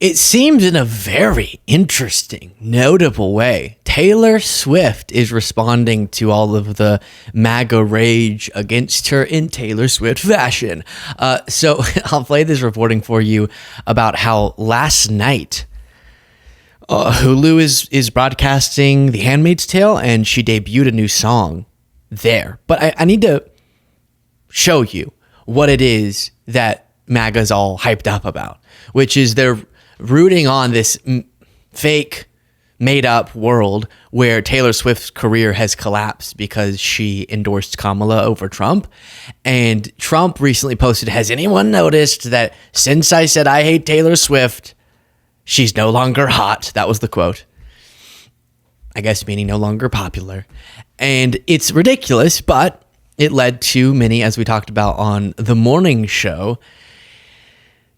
It seems in a very interesting, notable way, Taylor Swift is responding to all of the MAGA rage against her in Taylor Swift fashion. So I'll play this reporting for you about how last night Hulu is broadcasting The Handmaid's Tale, and she debuted a new song there. But I need to show you what it is that MAGA's all hyped up about, which is they're rooting on this fake, made-up world where Taylor Swift's career has collapsed because she endorsed Kamala over Trump. And Trump recently posted, "Has anyone noticed that since I said I hate Taylor Swift, she's no longer hot?" That was the quote. I guess meaning no longer popular. And it's ridiculous, but it led to many, as we talked about on the morning show,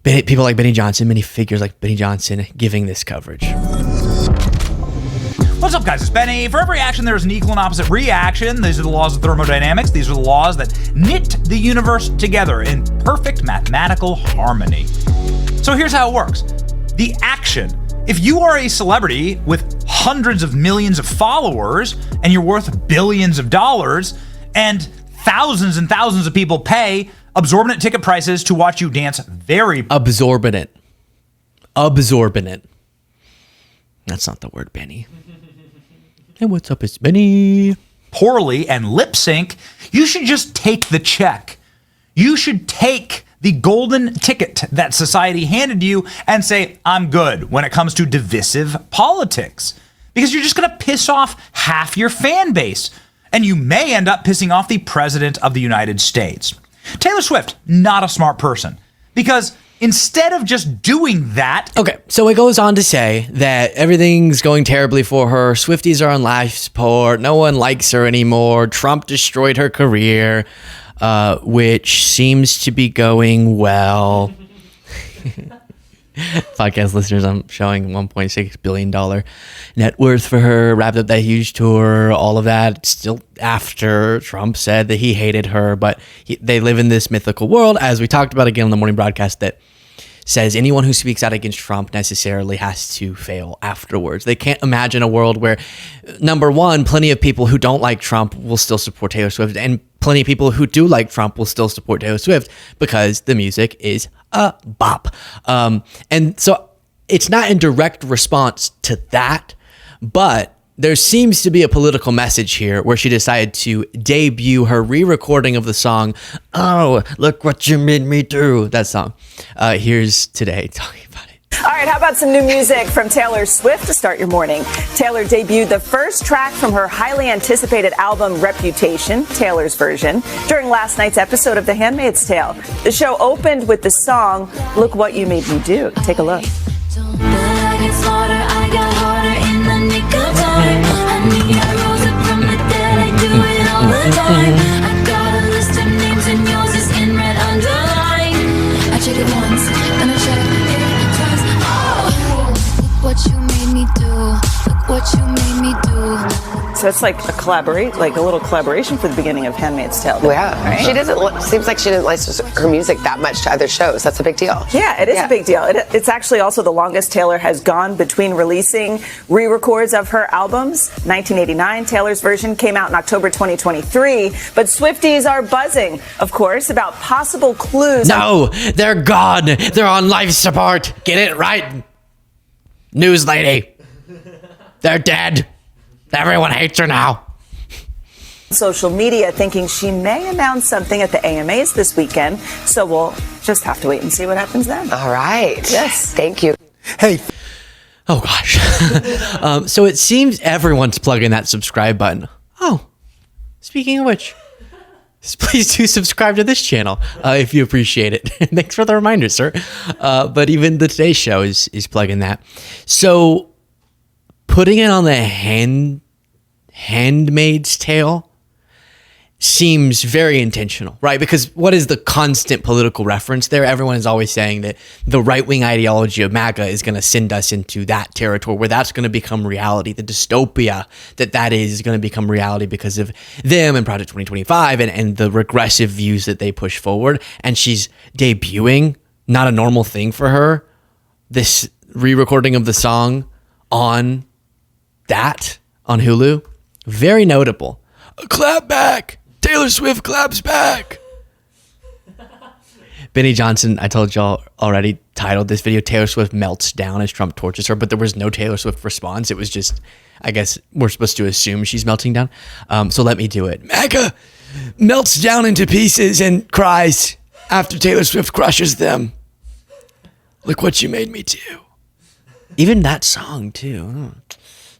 people like Benny Johnson, many figures like Benny Johnson giving this coverage. What's up, guys? It's Benny. For every action, there is an equal and opposite reaction. These are the laws of thermodynamics. These are the laws that knit the universe together in perfect mathematical harmony. So here's how it works. The action. If you are a celebrity with hundreds of millions of followers and you're worth billions of dollars and thousands and thousands of people pay absorbent ticket prices to watch you dance Absorbent. That's not the word, Benny. Hey, what's up? It's Benny. Poorly and lip sync, you should just take the check. You should take the golden ticket that society handed you and say, I'm good when it comes to divisive politics. Because you're just going to piss off half your fan base. And you may end up pissing off the president of the United States. Taylor Swift, not a smart person. Because instead of just doing that... Okay, so it goes on to say that everything's going terribly for her. Swifties are on life support. No one likes her anymore. Trump destroyed her career, which seems to be going well. Podcast listeners, I'm showing $1.6 billion net worth for her, wrapped up that huge tour, all of that, still after Trump said that he hated her, but they live in this mythical world, as we talked about again on the morning broadcast, that says anyone who speaks out against Trump necessarily has to fail afterwards. They can't imagine a world where, number one, plenty of people who don't like Trump will still support Taylor Swift, and plenty of people who do like Trump will still support Taylor Swift because the music is a bop. And so it's not in direct response to that, but there seems to be a political message here where she decided to debut her re-recording of the song, "Oh, Look What You Made Me Do," that song. Here's Today talking about it. All right, how about some new music from Taylor Swift to start your morning? Taylor debuted the first track from her highly anticipated album, Reputation, Taylor's version, during last night's episode of The Handmaid's Tale. The show opened with the song, "Look What You Made Me Do." Take a look. I got a list of names and yours is in red underline. I check it once, then I check it twice. Oh, look what you made me do. Look what you made me do. So it's like a little collaboration for the beginning of Handmaid's Tale. Yeah, right? She doesn't. Seems like she didn't license her music that much to other shows. That's a big deal. Yeah, it is a big deal. It's actually also the longest Taylor has gone between releasing re-records of her albums. 1989, Taylor's version came out in October 2023. But Swifties are buzzing, of course, about possible clues. No, they're gone. They're on life support. Get it right, news lady. They're dead. Everyone hates her now. Social media thinking she may announce something at the AMAs this weekend. So we'll just have to wait and see what happens then. All right. Yes. Thank you. Hey. Oh, gosh. So it seems everyone's plugging that subscribe button. Oh, speaking of which, please do subscribe to this channel if you appreciate it. Thanks for the reminder, sir. But even the Today Show is plugging that. So putting it on the Handmaid's Tale seems very intentional, right? Because what is the constant political reference there? Everyone is always saying that the right-wing ideology of MAGA is going to send us into that territory where that's going to become reality. The dystopia that is going to become reality because of them and Project 2025 and the regressive views that they push forward. And she's debuting, not a normal thing for her, this re-recording of the song on Hulu. Very notable. Clap back. Taylor Swift claps back. Benny Johnson, I told y'all already, titled this video Taylor Swift melts down as Trump tortures her, but there was no Taylor Swift response. It was just, I guess we're supposed to assume she's melting down. So let me do it. MAGA melts down into pieces and cries after Taylor Swift crushes them. Look what you made me do. Even that song too. Oh,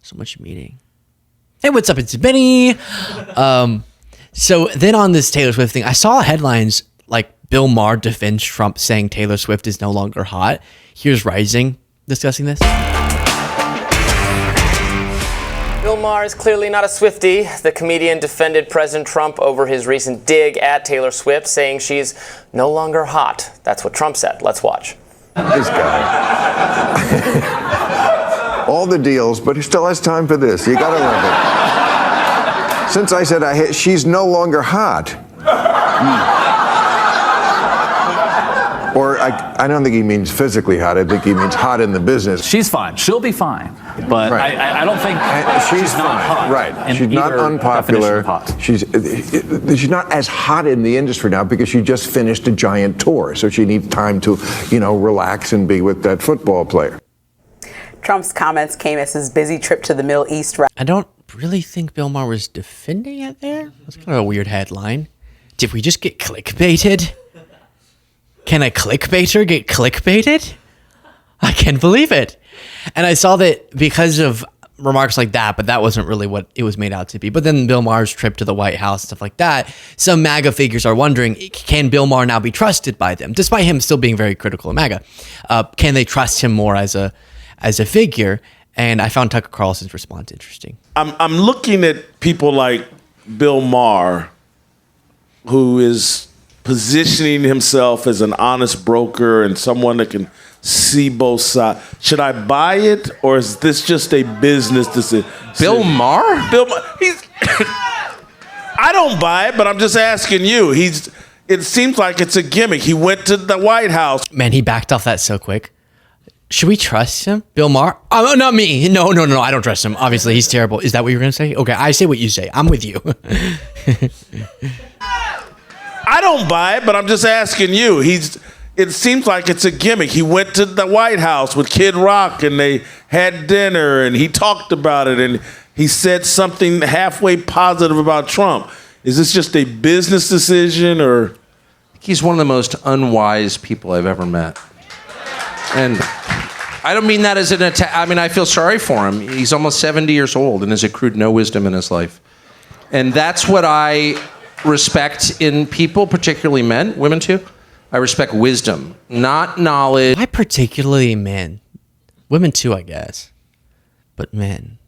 so much meaning. Hey, what's up? It's Benny. So then on this Taylor Swift thing, I saw headlines like Bill Maher defends Trump saying Taylor Swift is no longer hot. Here's Rising discussing this. Bill Maher is clearly not a Swiftie. The comedian defended President Trump over his recent dig at Taylor Swift, saying she's no longer hot. That's what Trump said. Let's watch. This guy. All the deals, but he still has time for this. You gotta love it. Since I said she's no longer hot. Or I don't think he means physically hot. I think he means hot in the business. She's fine. She'll be fine. But right. I don't think she's not fine. hot. Right. She's not unpopular. She's not as hot in the industry now because she just finished a giant tour. So she needs time to, relax and be with that football player. Trump's comments came as his busy trip to the Middle East. I don't really think Bill Maher was defending it there. That's kind of a weird headline. Did we just get clickbaited? Can a clickbaiter get clickbaited? I can't believe it. And I saw that because of remarks like that, but that wasn't really what it was made out to be. But then Bill Maher's trip to the White House, stuff like that, some MAGA figures are wondering, can Bill Maher now be trusted by them? Despite him still being very critical of MAGA. Can they trust him more as a figure? And I found Tucker Carlson's response interesting. I'm looking at people like Bill Maher, who is positioning himself as an honest broker and someone that can see both sides. Should I buy it, or is this just a business decision? Bill Maher? Bill Maher. I don't buy it, but I'm just asking you. It seems like it's a gimmick. He went to the White House. Man, he backed off that so quick. Should we trust him? Bill Maher? Oh, not me. No, I don't trust him. Obviously, he's terrible. Is that what you're going to say? Okay, I say what you say. I'm with you. I don't buy it, but I'm just asking you. It seems like it's a gimmick. He went to the White House with Kid Rock, and they had dinner, and he talked about it, and he said something halfway positive about Trump. Is this just a business decision, or? He's one of the most unwise people I've ever met. And I don't mean that as an attack. I mean, I feel sorry for him. He's almost 70 years old and has accrued no wisdom in his life. And that's what I respect in people, particularly men, women too. I respect wisdom, not knowledge. Why particularly men? Women too, I guess. But men.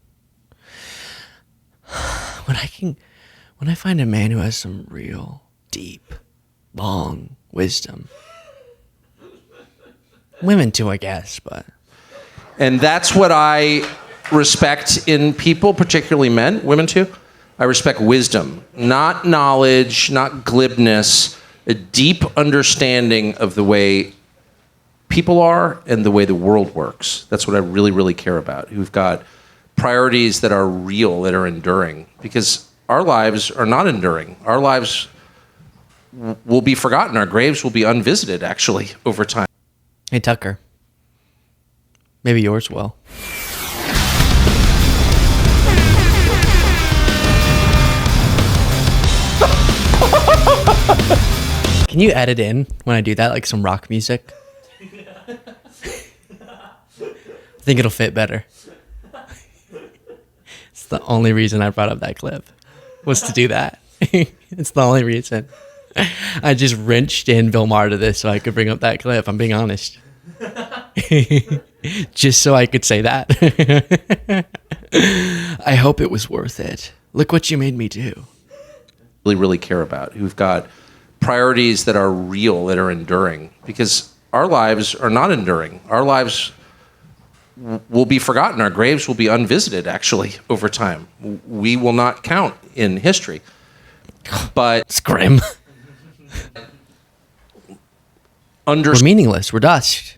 When I find a man who has some real, deep, long wisdom. Women too, I guess, but. And that's what I respect in people, particularly men, women too. I respect wisdom, not knowledge, not glibness, a deep understanding of the way people are and the way the world works. That's what I really, really care about. Who've got priorities that are real, that are enduring. Because our lives are not enduring. Our lives will be forgotten. Our graves will be unvisited, actually, over time. Hey, Tucker. Maybe yours will. Can you edit in when I do that, like some rock music? I think it'll fit better. It's the only reason I brought up that clip, was to do that. It's the only reason. I just wrenched in Bill Maher to this so I could bring up that clip. I'm being honest. Just so I could say that. I hope it was worth it. Look what you made me do. Really, really care about. Who've got priorities that are real, that are enduring. Because our lives are not enduring. Our lives will be forgotten. Our graves will be unvisited, actually, over time. We will not count in history. But it's grim. We're meaningless. We're dust.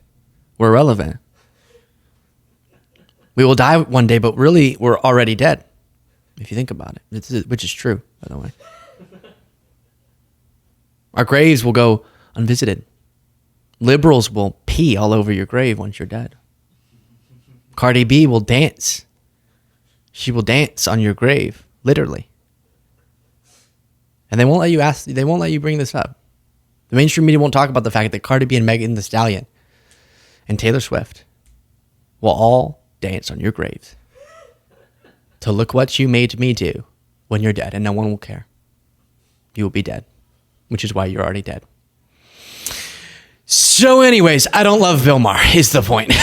We're irrelevant. We will die one day, but really, we're already dead. If you think about it, which is true, by the way. Our graves will go unvisited. Liberals will pee all over your grave once you're dead. Cardi B will dance. She will dance on your grave, literally. And they won't let you bring this up. The mainstream media won't talk about the fact that Cardi B and Megan Thee Stallion and Taylor Swift will all dance on your graves to look what you made me do when you're dead, and no one will care. You will be dead, which is why you're already dead. So anyways, I don't love Bill Maher is the point.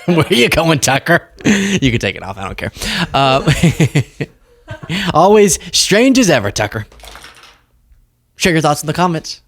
Where are you going, Tucker? You can take it off. I don't care. Always strange as ever, Tucker. Share your thoughts in the comments.